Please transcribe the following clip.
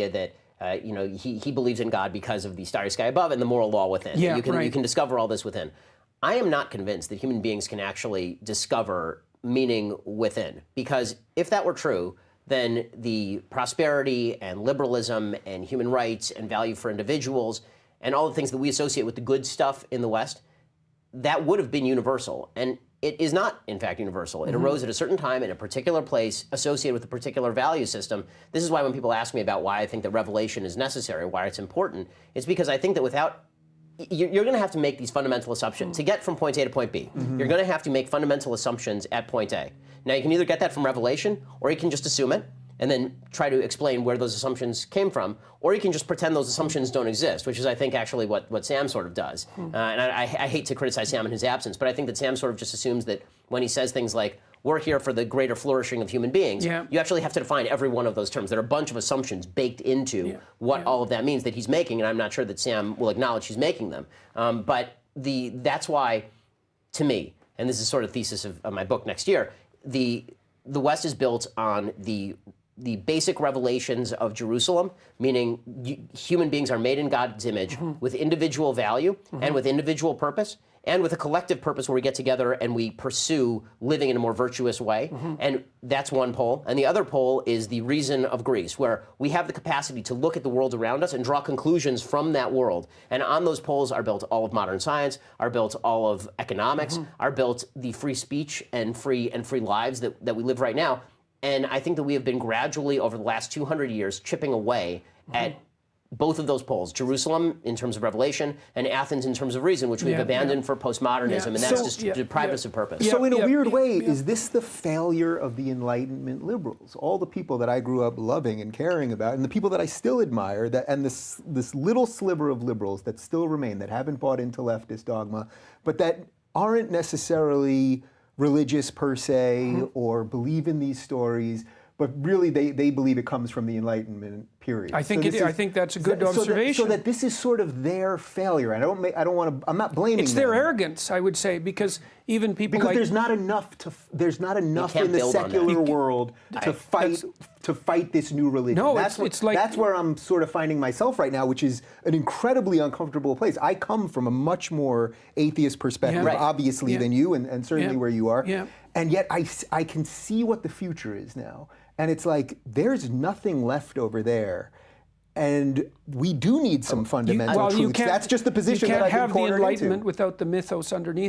idea that he believes in God because of the starry sky above and the moral law within. Yeah, you right. can discover all this within. I am not convinced that human beings can actually discover meaning within, because if that were true, then the prosperity and liberalism and human rights and value for individuals and all the things that we associate with the good stuff in the West, that would have been universal. And it is not, in fact, universal. It arose at a certain time in a particular place associated with a particular value system. This is why when people ask me about why I think that revelation is necessary, why it's important, it's because I think that without, you're going to have to make these fundamental assumptions. To get from point A to point B, you're going to have to make fundamental assumptions at point A. Now, you can either get that from revelation, or you can just assume it, and then try to explain where those assumptions came from, or you can just pretend those assumptions don't exist, which is, I think, actually what Sam sort of does. And I hate to criticize Sam in his absence, but I think that Sam sort of just assumes that when he says things like, we're here for the greater flourishing of human beings, you actually have to define every one of those terms. There are a bunch of assumptions baked into what all of that means that he's making, and I'm not sure that Sam will acknowledge he's making them. But that's why, to me, and this is sort of thesis of my book next year, the West is built on the basic revelations of Jerusalem, meaning human beings are made in God's image with individual value and with individual purpose and with a collective purpose where we get together and we pursue living in a more virtuous way. And that's one pole. And the other pole is the reason of Greece, where we have the capacity to look at the world around us and draw conclusions from that world. And on those poles are built all of modern science, are built all of economics, are built the free speech and free lives that we live right now. And I think that we have been gradually, over the last 200 years, chipping away at both of those poles, Jerusalem in terms of revelation and Athens in terms of reason, which we've abandoned for postmodernism, and that's just deprived us of purpose. So in a weird way, is this the failure of the Enlightenment liberals? All the people that I grew up loving and caring about, and the people that I still admire, and this little sliver of liberals that still remain, that haven't bought into leftist dogma, but that aren't necessarily religious per se or believe in these stories, but really they believe it comes from the Enlightenment period. I think I think that's a good observation. So that this is sort of their failure. I don't want to. I'm not blaming. It's their arrogance, I would say, because even people because there's not enough in the secular world to fight this new religion. No, that's where I'm sort of finding myself right now, which is an incredibly uncomfortable place. I come from a much more atheist perspective, obviously, than you, and certainly where you are. And yet I can see what the future is now. And it's like, there's nothing left over there. And we do need some fundamental truths. That's just the position that I've been cornered into. You can't have the Enlightenment without the mythos underneath.